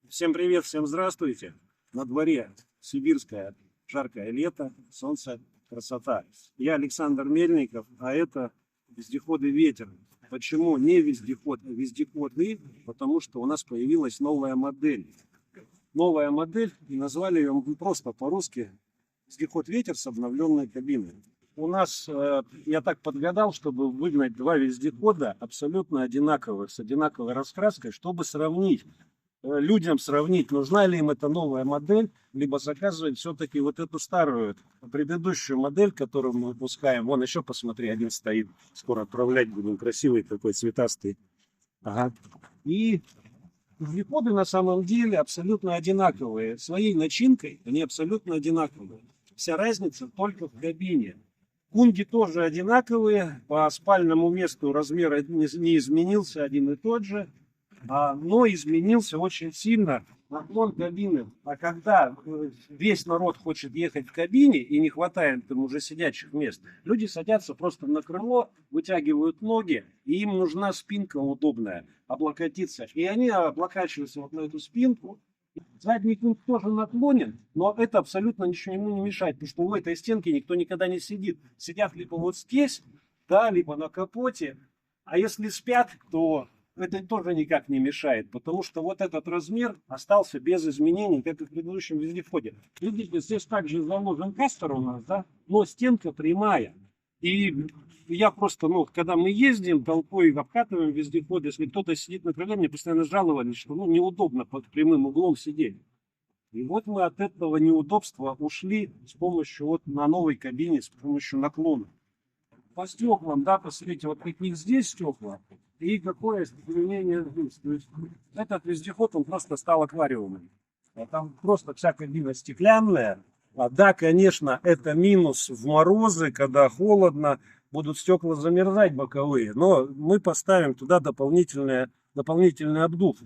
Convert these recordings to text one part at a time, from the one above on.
Всем привет, всем здравствуйте. На дворе сибирское жаркое лето, солнце, красота. Я Александр Мельников, а это вездеходы «Ветер». Почему не вездеход, а вездеходы? Потому что у нас появилась новая модель. Новая модель, и назвали ее просто по-русски вездеход «Ветер» с обновленной кабиной. У нас, я так подгадал, чтобы выгнать два вездехода абсолютно одинаковых, с одинаковой раскраской, чтобы сравнить. Людям сравнить, нужна ли им эта новая модель, либо заказывать все-таки вот эту старую, предыдущую модель, которую мы выпускаем. Вон еще, посмотри, один стоит, скоро отправлять будем, красивый такой, цветастый. Ага. И вездеходы на самом деле абсолютно одинаковые. Своей начинкой они абсолютно одинаковые. Вся разница только в кабине. Кунги тоже одинаковые, по спальному месту размер не изменился, один и тот же. Но изменился очень сильно наклон кабины. А когда весь народ хочет ехать в кабине и не хватает там уже сидячих мест, люди садятся просто на крыло, вытягивают ноги, и им нужна спинка удобная, облокотиться. И они облокачиваются вот на эту спинку. Задний кунг тоже наклонен, но это абсолютно ничего ему не мешает, потому что у этой стенки никто никогда не сидит. Сидят либо вот здесь, да, либо на капоте. А если спят, то это тоже никак не мешает, потому что вот этот размер остался без изменений, как и в предыдущем вездеходе. Видите, здесь также заложен кастер у нас, да, но стенка прямая. И я просто, когда мы ездим толпой, обкатываем вездеход, если кто-то сидит на крыле, мне постоянно жаловались, что неудобно под прямым углом сидеть. И вот мы от этого неудобства ушли с помощью на новой кабине, с помощью наклона. По стеклам, да, посмотрите, вот каких здесь стекла и какое изменение здесь. То есть этот вездеход, он просто стал аквариумом. Там просто вся кабина стеклянная. Да, конечно, это минус в морозы, когда холодно, будут стекла замерзать боковые. Но мы поставим туда дополнительный обдув,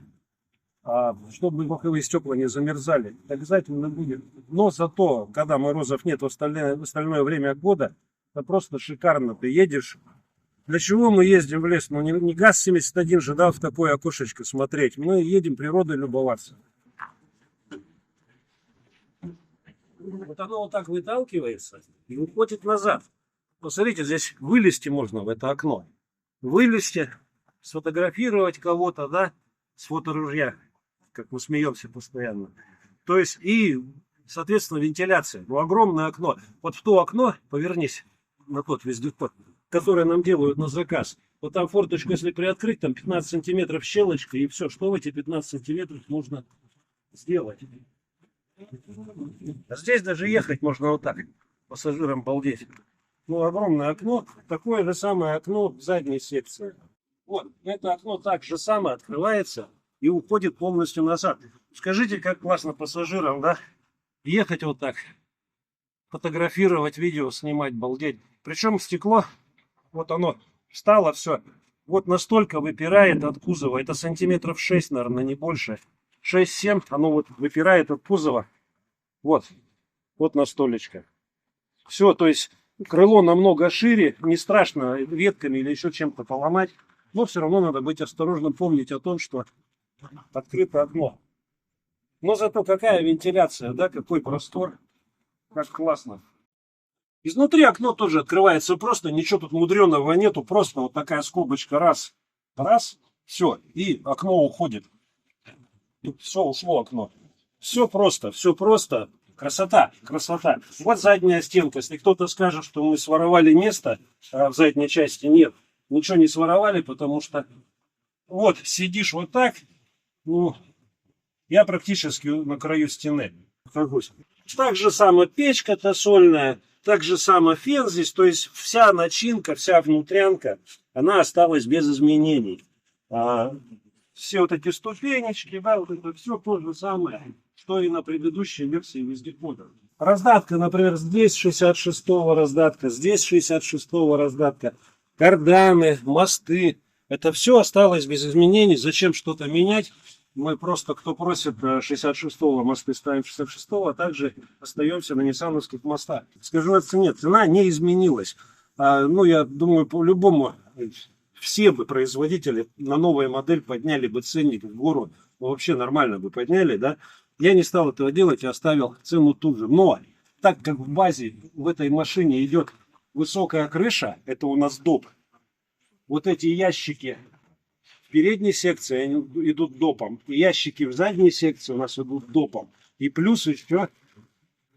чтобы боковые стекла не замерзали. Обязательно будет. Но зато, когда морозов нет в остальное время года, это просто шикарно. Ты едешь. Для чего мы ездим в лес? Ну не ГАЗ-71 же, да, в такое окошечко смотреть. Мы едем природой любоваться. Вот оно вот так выталкивается и уходит назад. Посмотрите, здесь вылезти можно в это окно. Вылезти, сфотографировать кого-то, да, с фоторужья, как мы смеемся постоянно. То есть и, соответственно, вентиляция. Ну, огромное окно. Вот в то окно, повернись на тот вездеход, который нам делают на заказ. Вот там форточку, если приоткрыть, там 15 сантиметров щелочка, и все. Что в эти 15 сантиметров можно сделать? А здесь даже ехать можно вот так, пассажирам балдеть. Ну, огромное окно, такое же самое окно в задней секции. Вот, это окно так же самое открывается и уходит полностью назад. Скажите, как классно пассажирам, да? Ехать вот так, фотографировать, видео снимать, балдеть. Причем стекло, вот оно встало все, вот настолько выпирает от кузова. Это сантиметров 6, наверное, не больше. 6-7, оно вот выпирает от кузова. Вот настолечко. Все, то есть крыло намного шире, не страшно ветками или еще чем-то поломать. Но все равно надо быть осторожным, помнить о том, что открыто окно. Но зато какая вентиляция, да, какой простор, как классно. Изнутри окно тоже открывается просто, ничего тут мудреного нету, просто вот такая скобочка, раз, все, и окно уходит. Тут все, ушло окно. Все просто, красота. Вот задняя стенка, если кто-то скажет, что мы своровали место в задней части, нет, ничего не своровали, потому что вот сидишь вот так, ну, я практически на краю стены нахожусь. Так же самое печка-то сольная, так же самое фен здесь, то есть вся начинка, вся внутрянка, она осталась без изменений. Все вот эти ступенечки, да, вот это все то же самое, что и на предыдущей версии вездехода. Раздатка, например, здесь 66-го раздатка, здесь 66-го раздатка, карданы, мосты, это все осталось без изменений. Зачем что-то менять? Мы просто, кто просит 66-го, мосты ставим 66-го, а также остаемся на ниссановских мостах. Скажу о цене, цена не изменилась. Я думаю, по-любому все бы производители на новую модель подняли бы ценник в гору вообще нормально бы подняли, да. Я не стал этого делать, я оставил цену ту же. Но так как в базе в этой машине идет высокая крыша, это у нас доп. Вот эти ящики в передней секции они идут допом. И ящики в задней секции у нас идут допом. И плюс еще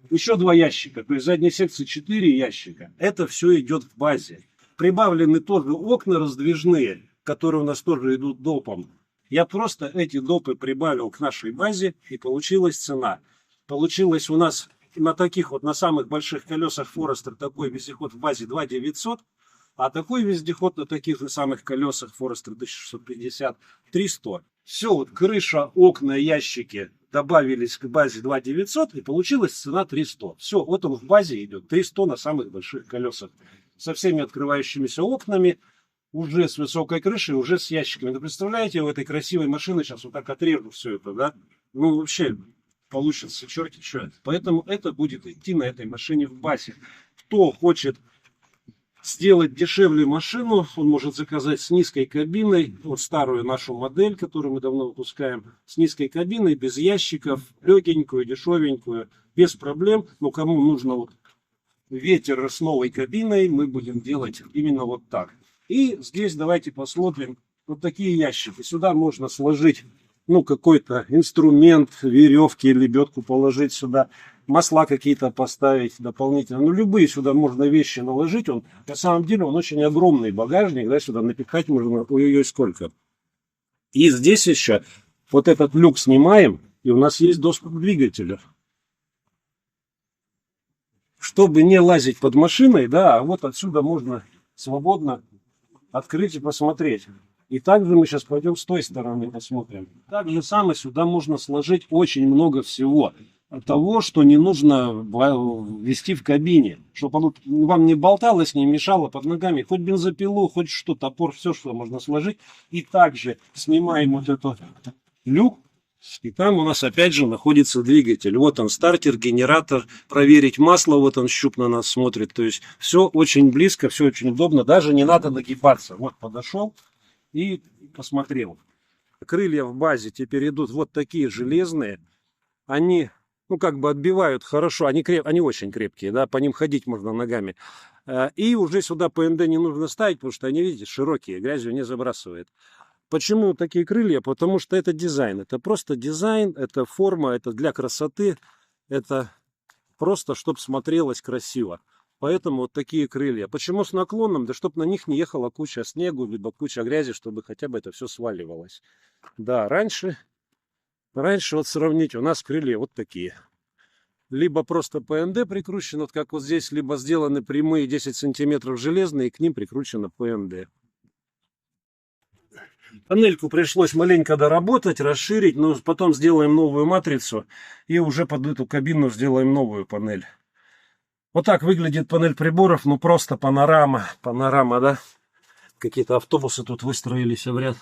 2 ящика. То есть в задней секции 4 ящика. Это все идет в базе. Прибавлены тоже окна раздвижные, которые у нас тоже идут допом. Я просто эти допы прибавил к нашей базе, и получилась цена. Получилось у нас на таких вот, на самых больших колесах Форестер такой вездеход в базе 2900, а такой вездеход на таких же самых колесах Форестер 1650 300. Все, вот крыша, окна, ящики добавились к базе 2900, и получилась цена 300. Все, вот он в базе идет 300 на самых больших колесах. Со всеми открывающимися окнами, уже с высокой крышей, уже с ящиками. Вы представляете, в этой красивой машине сейчас вот так отрежу все это, да? Ну, вообще, получится черти что. Поэтому это будет идти на этой машине в базе. Кто хочет сделать дешевле машину, он может заказать с низкой кабиной, вот старую нашу модель, которую мы давно выпускаем, с низкой кабиной, без ящиков, легенькую, дешевенькую, без проблем. Но кому нужно вот ветер с новой кабиной, мы будем делать именно вот так. И здесь давайте посмотрим вот такие ящики. Сюда можно сложить, ну, какой-то инструмент, веревки, лебедку положить сюда, масла какие-то поставить дополнительно. Ну, любые сюда можно вещи наложить. Он, на самом деле, он очень огромный багажник, да, сюда напихать можно, ой-ой-ой, сколько. И здесь еще вот этот люк снимаем, и у нас есть доступ к двигателю. Чтобы не лазить под машиной, да, вот отсюда можно свободно открыть и посмотреть. И также мы сейчас пойдем с той стороны посмотрим. Так же самое сюда можно сложить очень много всего. Того, что не нужно вести в кабине. Чтобы оно вам не болталось, не мешало под ногами. Хоть бензопилу, хоть что, топор, все, что можно сложить. И также снимаем вот этот люк. И там у нас опять же находится двигатель. Вот он стартер, генератор. Проверить масло, вот он щуп на нас смотрит. То есть все очень близко, все очень удобно. Даже не надо нагибаться. Вот подошел и посмотрел. Крылья в базе теперь идут вот такие железные. Они, ну, как бы отбивают хорошо. Они очень крепкие, да, по ним ходить можно ногами. И уже сюда ПНД не нужно ставить, потому что они, видите, широкие, грязью не забрасывает. Почему такие крылья? Потому что это дизайн. Это просто дизайн, это форма, это для красоты. Это просто, чтобы смотрелось красиво. Поэтому вот такие крылья. Почему с наклоном? Да чтобы на них не ехала куча снегу, либо куча грязи, чтобы хотя бы это все сваливалось. Да, раньше вот сравнить, у нас крылья вот такие. Либо просто ПНД прикручен, вот как вот здесь, либо сделаны прямые 10 сантиметров железные, и к ним прикручено ПНД. Панельку пришлось маленько доработать, расширить, но потом сделаем новую матрицу и уже под эту кабину сделаем новую панель. Вот так выглядит панель приборов, ну просто панорама, да. Какие-то автобусы тут выстроились в ряд.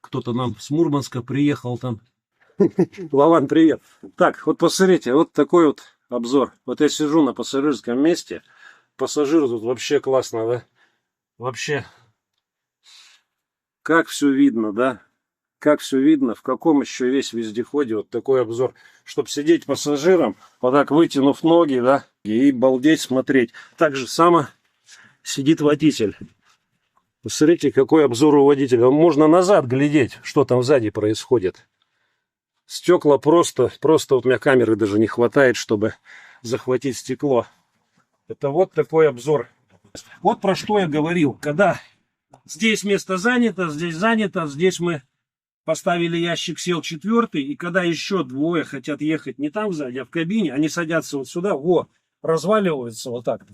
Кто-то нам с Мурманска приехал там. Вован, привет. Так, вот посмотрите, вот такой вот обзор. Вот я сижу на пассажирском месте. Пассажир тут вообще классно, да? Вообще... Как все видно, да? Как все видно, в каком еще весь вездеходе вот такой обзор. Чтобы сидеть пассажиром, вот так вытянув ноги, да, и балдеть, смотреть. Так же само сидит водитель. Посмотрите, какой обзор у водителя. Можно назад глядеть, что там сзади происходит. Стекла просто вот у меня камеры даже не хватает, чтобы захватить стекло. Это вот такой обзор. Вот про что я говорил, когда... Здесь место занято, здесь мы поставили ящик, сел 4-й, и когда еще двое хотят ехать не там сзади, а в кабине, они садятся вот сюда, разваливаются вот так.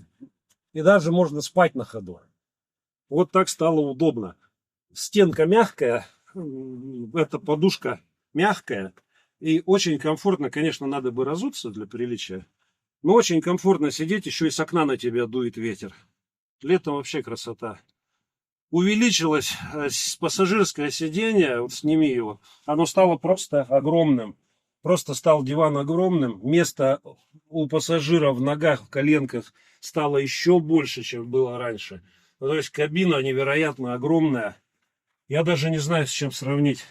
И даже можно спать на ходу. Вот так стало удобно. Стенка мягкая, эта подушка мягкая, и очень комфортно, конечно, надо бы разуться для приличия, но очень комфортно сидеть, еще и с окна на тебя дует ветер. Летом вообще красота. Увеличилось пассажирское сиденье, вот сними его, оно стало просто огромным. Просто стал диван огромным. Место у пассажира в ногах, в коленках стало еще больше, чем было раньше. Ну, то есть кабина невероятно огромная. Я даже не знаю, с чем сравнить.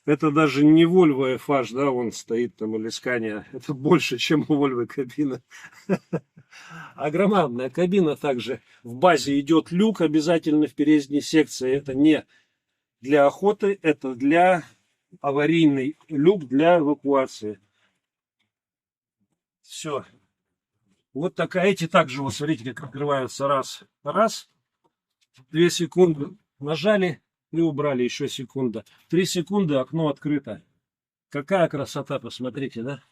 Это даже не Volvo FH, да, он стоит там, или Scania. Это больше, чем у Volvo кабина. А громадная кабина также. В базе идет люк обязательно в передней секции. Это не для охоты, это для аварийный люк для эвакуации. Все. Вот такая. Эти также, вот смотрите, как открываются. Раз, раз. 2 секунды нажали и убрали. Еще секунда. 3 секунды, окно открыто. Какая красота, посмотрите, да?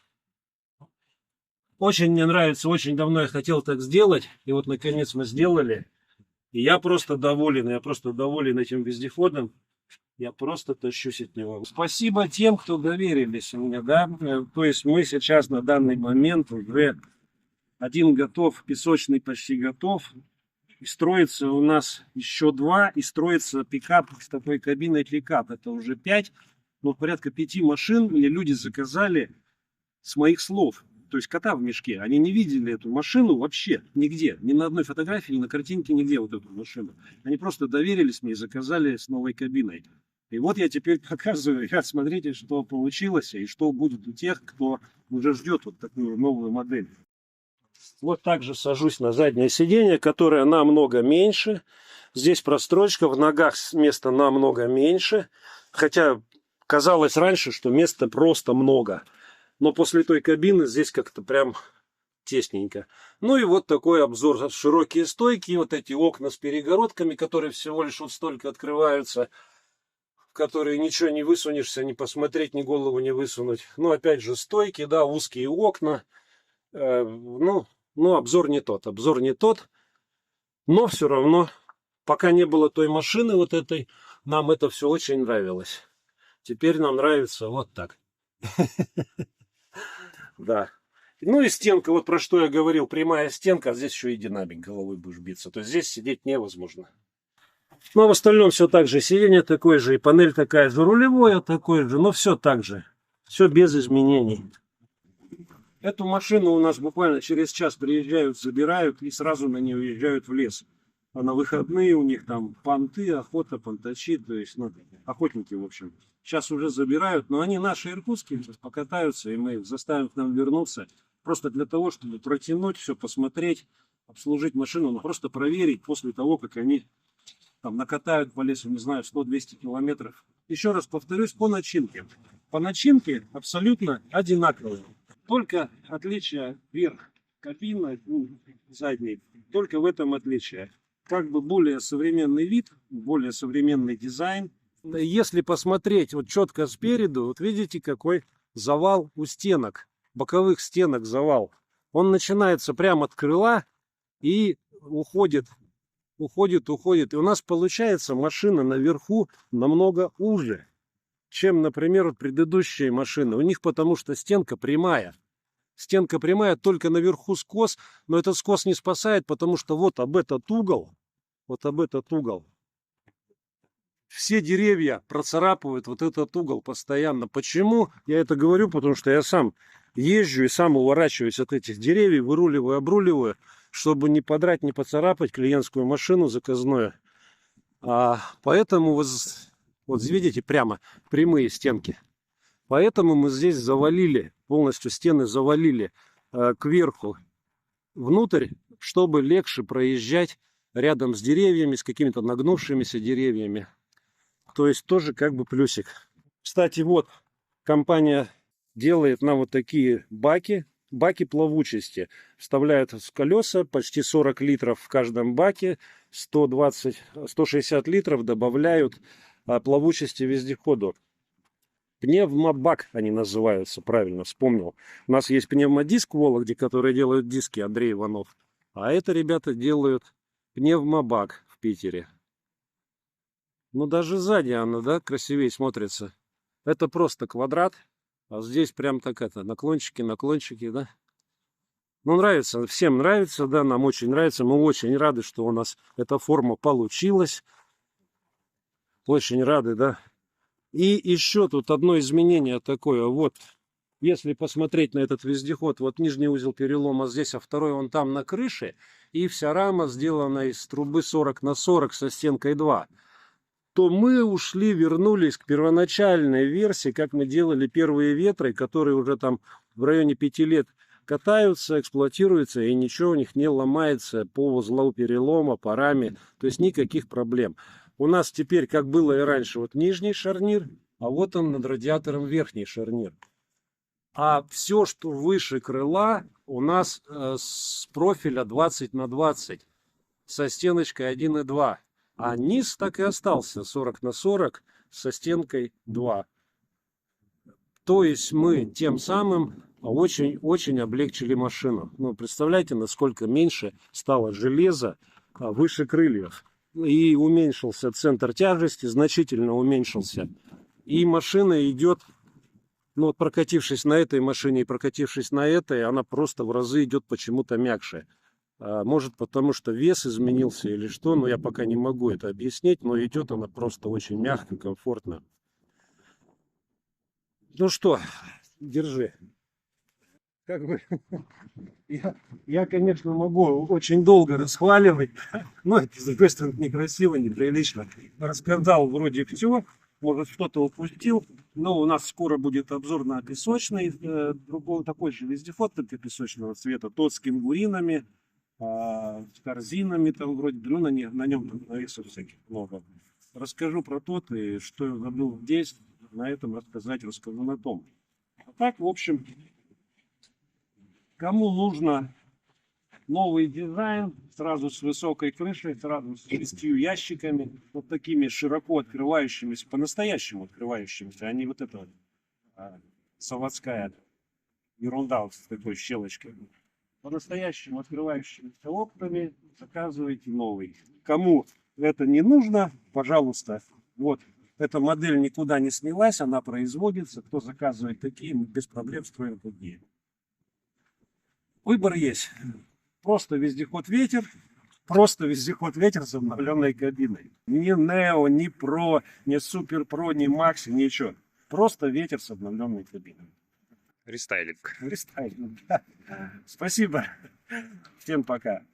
Очень мне нравится, очень давно я хотел так сделать. И вот наконец мы сделали. И я просто доволен этим вездеходом. Я просто тащусь от него. Спасибо тем, кто доверились мне, да. То есть мы сейчас на данный момент уже один готов, песочный почти готов. И строится у нас еще 2. И строится пикап с такой кабиной пикап. Это уже 5. Но порядка 5 машин мне люди заказали с моих слов. То есть кота в мешке. Они не видели эту машину вообще нигде. Ни на одной фотографии, ни на картинке, нигде вот эту машину. Они просто доверились мне и заказали с новой кабиной. И вот я теперь показываю, смотрите, что получилось и что будет у тех, кто уже ждет вот такую новую модель. Вот так же сажусь на заднее сиденье, которое намного меньше. Здесь прострочка, в ногах места намного меньше. Хотя казалось раньше, что места просто много. Но после той кабины здесь как-то прям тесненько. Ну и вот такой обзор. Широкие стойки, вот эти окна с перегородками, которые всего лишь вот столько открываются, в которые ничего не высунешься, не посмотреть, ни голову не высунуть. Ну, опять же, стойки, да, узкие окна. Ну, обзор не тот. Обзор не тот. Но все равно, пока не было той машины вот этой, нам это все очень нравилось. Теперь нам нравится вот так. Да. Ну и стенка, вот про что я говорил, прямая стенка, а здесь еще и динамик, головой будешь биться. То есть здесь сидеть невозможно. Ну а в остальном все так же. Сиденье такое же, и панель такая же, рулевое такое же, но все так же. Все без изменений. Эту машину у нас буквально через час приезжают, забирают и сразу на нее уезжают в лес. А на выходные у них там понты, охота, понтачи, то есть ну, охотники, в общем. Сейчас уже забирают, но они наши иркутские, покатаются, и мы их заставим к нам вернуться. Просто для того, чтобы протянуть все, посмотреть, обслужить машину, ну просто проверить после того, как они там накатают по лесу, не знаю, 100-200 километров. Еще раз повторюсь, по начинке. По начинке абсолютно одинаковые. Только отличие верх кабины, задней, только в этом отличие. Как бы более современный вид, более современный дизайн. Если посмотреть вот четко спереду, вот видите, какой завал у стенок, боковых стенок завал. Он начинается прямо от крыла и уходит. И у нас получается машина наверху намного уже, чем, например, предыдущие машины. У них потому что стенка прямая. Стенка прямая, только наверху скос, но этот скос не спасает, потому что вот об этот угол, все деревья процарапывают вот этот угол постоянно. Почему я это говорю? Потому что я сам езжу и сам уворачиваюсь от этих деревьев, выруливаю, обруливаю, чтобы не подрать, не поцарапать клиентскую машину заказную. Поэтому вот видите, прямо прямые стенки. Поэтому мы здесь завалили, полностью стены завалили кверху внутрь, чтобы легче проезжать рядом с деревьями, с какими-то нагнувшимися деревьями. То есть тоже как бы плюсик. Кстати, вот компания делает нам вот такие баки плавучести. Вставляют в колеса почти 40 литров в каждом баке, 160 литров добавляют плавучести вездеходу. Пневмобак они называются, правильно вспомнил. У нас есть пневмодиск в Вологде, которые делают диски, Андрей Иванов. А это ребята делают пневмобак в Питере. Ну даже сзади она, да, красивее смотрится. Это просто квадрат, а здесь прям так это, наклончики, да. Ну нравится, всем нравится, да, нам очень нравится. Мы очень рады, что у нас эта форма получилась. Очень рады, да. И еще тут одно изменение такое, вот, если посмотреть на этот вездеход, вот нижний узел перелома здесь, а второй он там на крыше, и вся рама сделана из трубы 40 на 40 со стенкой 2. то мы ушли, вернулись к первоначальной версии, как мы делали первые ветры, которые уже там в районе 5 лет катаются, эксплуатируются, и ничего у них не ломается по узлу перелома, по раме, то есть никаких проблем. У нас теперь, как было и раньше, вот нижний шарнир, а вот он над радиатором верхний шарнир. А все, что выше крыла, у нас с профиля 20 на 20 со стеночкой 1,2. А низ так и остался 40 на 40 со стенкой 2. То есть мы тем самым очень облегчили машину. Ну, представляете, насколько меньше стало железа выше крыльев. И уменьшился центр тяжести, значительно уменьшился. И машина идет, ну вот прокатившись на этой машине и прокатившись на этой, она просто в разы идет почему-то мягче. Может, потому что вес изменился или что, но я пока не могу это объяснить, но идет она просто очень мягко, комфортно. Ну что, держи. Как бы, я, конечно, могу очень долго расхваливать, но это, с другой стороны, некрасиво, неприлично. Рассказал вроде все, может, что-то упустил, но у нас скоро будет обзор на песочный, другой такой же вездеход, только песочного цвета, тот с кенгуринами, с корзинами, там вроде, ну, на нем там навесов всяких много. Расскажу про тот, и что я забыл здесь, на этом рассказать, расскажу на том. А так, в общем, кому нужно новый дизайн, сразу с высокой крышей, сразу с 6 ящиками, вот такими широко открывающимися, по-настоящему открывающимися, а не вот это вот, заводская ерунда вот с такой щелочкой. По-настоящему открывающимися окнами заказывайте новый. Кому это не нужно, пожалуйста, вот эта модель никуда не снялась, она производится. Кто заказывает такие, мы без проблем строим такие. Выбор есть. Просто вездеход ветер. Просто вездеход ветер с обновленной кабиной. Ни Нео, ни Про, ни Супер Про, ни Макси, ничего. Просто ветер с обновленной кабиной. Рестайлинг. Рестайлинг. Спасибо. Всем пока.